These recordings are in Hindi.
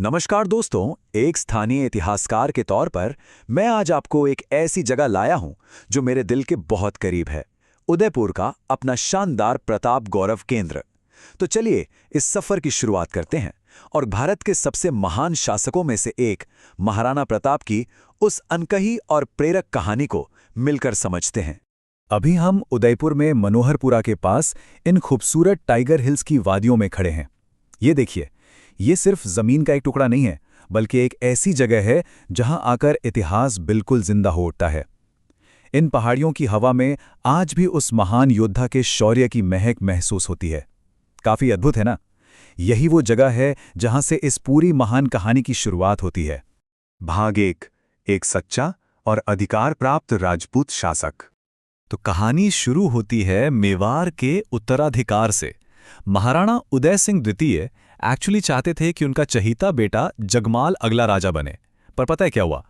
नमस्कार दोस्तों, एक स्थानीय इतिहासकार के तौर पर मैं आज आपको एक ऐसी जगह लाया हूं जो मेरे दिल के बहुत करीब है। उदयपुर का अपना शानदार प्रताप गौरव केंद्र। तो चलिए इस सफर की शुरुआत करते हैं और भारत के सबसे महान शासकों में से एक महाराणा प्रताप की उस अनकही और प्रेरक कहानी को मिलकर समझते हैं। अभी हम उदयपुर में मनोहरपुरा के पास इन खूबसूरत टाइगर हिल्स की वादियों में खड़े हैं। ये देखिए, ये सिर्फ जमीन का एक टुकड़ा नहीं है, बल्कि एक ऐसी जगह है जहां आकर इतिहास बिल्कुल जिंदा हो उठता है। इन पहाड़ियों की हवा में आज भी उस महान योद्धा के शौर्य की महक महसूस होती है। काफी अद्भुत है ना? यही वो जगह है जहां से इस पूरी महान कहानी की शुरुआत होती है। भाग एक सच्चा और अधिकार प्राप्त राजपूत शासक। तो कहानी शुरू होती है मेवाड़ के उत्तराधिकार से। महाराणा उदय सिंह द्वितीय एक्चुअली चाहते थे कि उनका चहीता बेटा जगमाल अगला राजा बने, पर पता है क्या हुआ?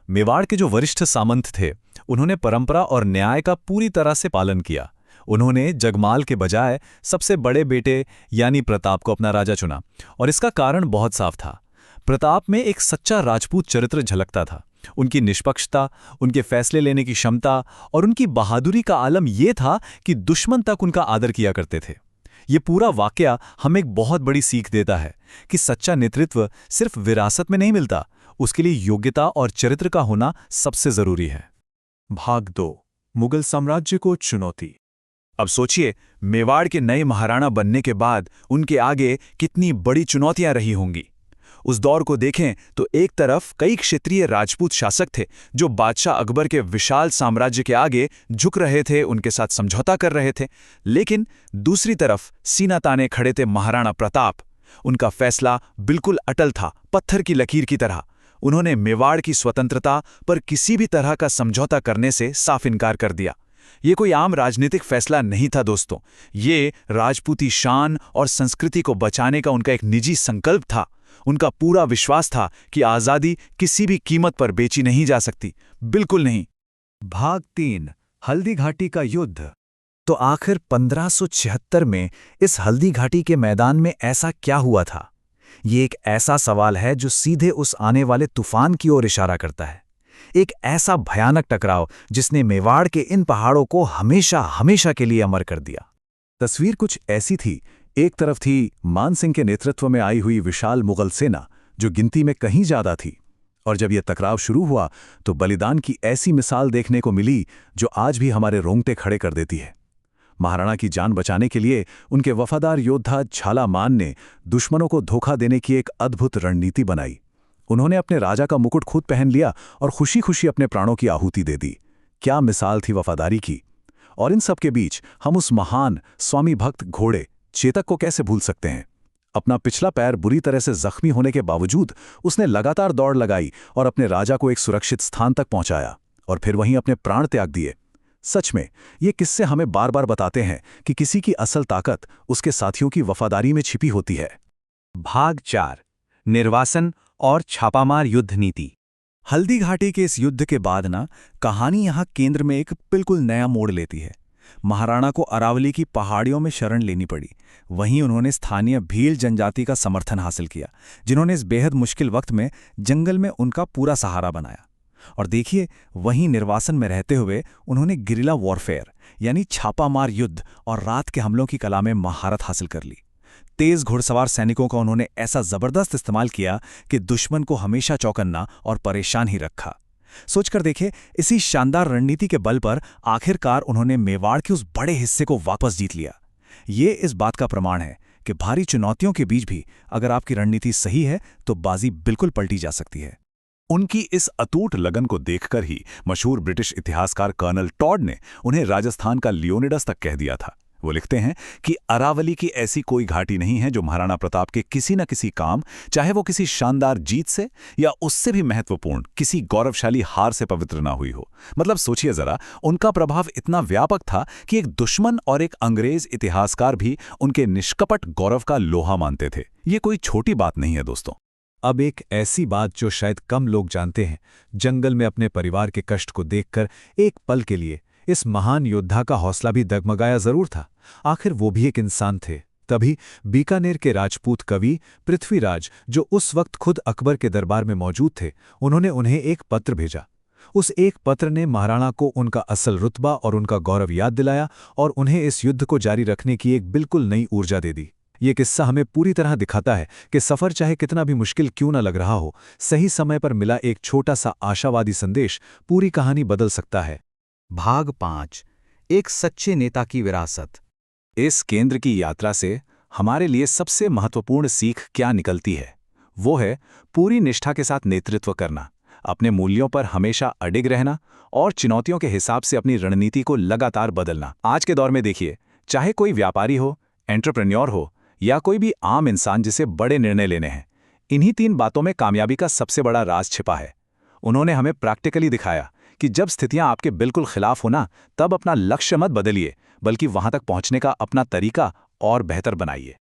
मेवाड़ के जो वरिष्ठ सामंत थे, उन्होंने परंपरा और न्याय का पूरी तरह से पालन किया। उन्होंने जगमाल के बजाय सबसे बड़े बेटे यानी प्रताप को अपना राजा चुना, और इसका कारण बहुत साफ था। प्रताप में एक सच्चा राजपूत चरित्र झलकता था। उनकी निष्पक्षता, उनके फैसले लेने की क्षमता और उनकी बहादुरी का आलम यह था कि दुश्मन तक उनका आदर किया करते थे। ये पूरा वाकया हमें एक बहुत बड़ी सीख देता है कि सच्चा नेतृत्व सिर्फ विरासत में नहीं मिलता, उसके लिए योग्यता और चरित्र का होना सबसे जरूरी है। भाग 2 मुगल साम्राज्य को चुनौती। अब सोचिए, मेवाड़ के नए महाराणा बनने के बाद उनके आगे कितनी बड़ी चुनौतियां रही होंगी। उस दौर को देखें तो एक तरफ कई क्षेत्रीय राजपूत शासक थे जो बादशाह अकबर के विशाल साम्राज्य के आगे झुक रहे थे, उनके साथ समझौता कर रहे थे। लेकिन दूसरी तरफ सीना ताने खड़े थे महाराणा प्रताप। उनका फैसला बिल्कुल अटल था, पत्थर की लकीर की तरह। उन्होंने मेवाड़ की स्वतंत्रता पर किसी भी तरह का समझौता करने से साफ इनकार कर दिया। ये कोई आम राजनीतिक फैसला नहीं था दोस्तों, ये राजपूती शान और संस्कृति को बचाने का उनका एक निजी संकल्प था। उनका पूरा विश्वास था कि आज़ादी किसी भी कीमत पर बेची नहीं जा सकती, बिल्कुल नहीं। भाग 3 हल्दी घाटी का युद्ध। तो आखिर 1576 में इस हल्दी घाटी के मैदान में ऐसा क्या हुआ था? ये एक ऐसा सवाल है जो सीधे उस आने वाले तूफान की ओर इशारा करता है। एक ऐसा भयानक टकराव जिसने मेवाड़ के इन पहाड़ों को हमेशा हमेशा के लिए अमर कर दिया। तस्वीर कुछ ऐसी थी। एक तरफ थी मान सिंह के नेतृत्व में आई हुई विशाल मुगल सेना, जो गिनती में कहीं ज्यादा थी। और जब यह टकराव शुरू हुआ तो बलिदान की ऐसी मिसाल देखने को मिली जो आज भी हमारे रोंगटे खड़े कर देती है। महाराणा की जान बचाने के लिए उनके वफादार योद्धा झाला मान ने दुश्मनों को धोखा देने की एक अद्भुत रणनीति बनाई। उन्होंने अपने राजा का मुकुट खुद पहन लिया और खुशी खुशी अपने प्राणों की आहुति दे दी। क्या मिसाल थी वफादारी की! और इन सब के बीच हम उस महान स्वामी भक्त घोड़े चेतक को कैसे भूल सकते हैं? अपना पिछला पैर बुरी तरह से जख्मी होने के बावजूद उसने लगातार दौड़ लगाई और अपने राजा को एक सुरक्षित स्थान तक पहुंचाया और फिर वहीं अपने प्राण त्याग दिए। सच में ये किस्से हमें बार बार बताते हैं कि किसी की असल ताकत उसके साथियों की वफादारी में छिपी होती है। भाग 4 निर्वासन और छापामार युद्ध नीति। हल्दी घाटी के इस युद्ध के बाद कहानी यहाँ केंद्र में एक बिल्कुल नया मोड़ लेती है। महाराणा को अरावली की पहाड़ियों में शरण लेनी पड़ी। वहीं उन्होंने स्थानीय भील जनजाति का समर्थन हासिल किया, जिन्होंने इस बेहद मुश्किल वक्त में जंगल में उनका पूरा सहारा बनाया। और देखिए, वहीं निर्वासन में रहते हुए उन्होंने गिरिला वॉरफेयर यानी छापामार युद्ध और रात के हमलों की कला में महारत हासिल कर ली। तेज घुड़सवार सैनिकों का उन्होंने ऐसा जबरदस्त इस्तेमाल किया कि दुश्मन को हमेशा चौकन्ना और परेशान ही रखा। सोचकर देखे, इसी शानदार रणनीति के बल पर आखिरकार उन्होंने मेवाड़ के उस बड़े हिस्से को वापस जीत लिया। ये इस बात का प्रमाण है कि भारी चुनौतियों के बीच भी अगर आपकी रणनीति सही है तो बाजी बिल्कुल पलटी जा सकती है। उनकी इस अटूट लगन को देखकर ही मशहूर ब्रिटिश इतिहासकार कर्नल टॉड ने उन्हें राजस्थान का लियोनिडस तक कह दिया था। वो लिखते हैं कि अरावली की ऐसी कोई घाटी नहीं है जो महाराणा प्रताप के किसी न किसी काम, चाहे वो किसी शानदार जीत से या उससे भी महत्वपूर्ण किसी गौरवशाली हार से पवित्र ना हुई हो। मतलब सोचिए जरा, उनका प्रभाव इतना व्यापक था कि एक दुश्मन और एक अंग्रेज इतिहासकार भी उनके निष्कपट गौरव का लोहा मानते थे। ये कोई छोटी बात नहीं है दोस्तों। अब एक ऐसी बात जो शायद कम लोग जानते हैं, जंगल में अपने परिवार के कष्ट को देखकर एक पल के लिए इस महान योद्धा का हौसला भी डगमगाया जरूर था। आखिर वो भी एक इंसान थे, तभी बीकानेर के राजपूत कवि पृथ्वीराज, जो उस वक्त खुद अकबर के दरबार में मौजूद थे, उन्होंने उन्हें एक पत्र भेजा। उस एक पत्र ने महाराणा को उनका असल रुतबा और उनका गौरव याद दिलाया और उन्हें इस युद्ध को जारी रखने की एक बिल्कुल नई ऊर्जा दे दी। ये किस्सा हमें पूरी तरह दिखाता है कि सफ़र चाहे कितना भी मुश्किल क्यों न लग रहा हो, सही समय पर मिला एक छोटा सा आशावादी संदेश पूरी कहानी बदल सकता है। भाग 5, एक सच्चे नेता की विरासत। इस केंद्र की यात्रा से हमारे लिए सबसे महत्वपूर्ण सीख क्या निकलती है? वो है पूरी निष्ठा के साथ नेतृत्व करना, अपने मूल्यों पर हमेशा अडिग रहना और चुनौतियों के हिसाब से अपनी रणनीति को लगातार बदलना। आज के दौर में देखिए, चाहे कोई व्यापारी हो, एंटरप्रेन्योर हो या कोई भी आम इंसान जिसे बड़े निर्णय लेने हैं, इन्हीं 3 बातों में कामयाबी का सबसे बड़ा राज छिपा है। उन्होंने हमें प्रैक्टिकली दिखाया कि जब स्थितियां आपके बिल्कुल खिलाफ हो ना, तब अपना लक्ष्य मत बदलिए, बल्कि वहां तक पहुंचने का अपना तरीका और बेहतर बनाइए।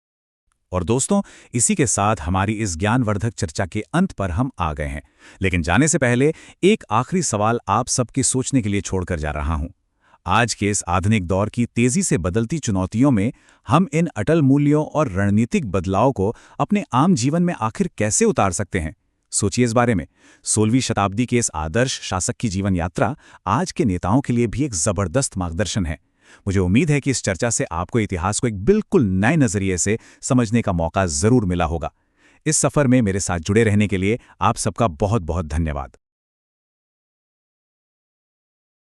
और दोस्तों, इसी के साथ हमारी इस ज्ञानवर्धक चर्चा के अंत पर हम आ गए हैं। लेकिन जाने से पहले एक आखिरी सवाल आप सबकी सोचने के लिए छोड़कर जा रहा हूं। आज के इस आधुनिक दौर की तेजी से बदलती चुनौतियों में हम इन अटल मूल्यों और रणनीतिक बदलाव को अपने आम जीवन में आखिर कैसे उतार सकते हैं? सोचिए इस बारे में। 16वीं शताब्दी के इस आदर्श शासक की जीवन यात्रा आज के नेताओं के लिए भी एक जबरदस्त मार्गदर्शन है। मुझे उम्मीद है कि इस चर्चा से आपको इतिहास को एक बिल्कुल नए नजरिए से समझने का मौका जरूर मिला होगा। इस सफर में मेरे साथ जुड़े रहने के लिए आप सबका बहुत बहुत धन्यवाद।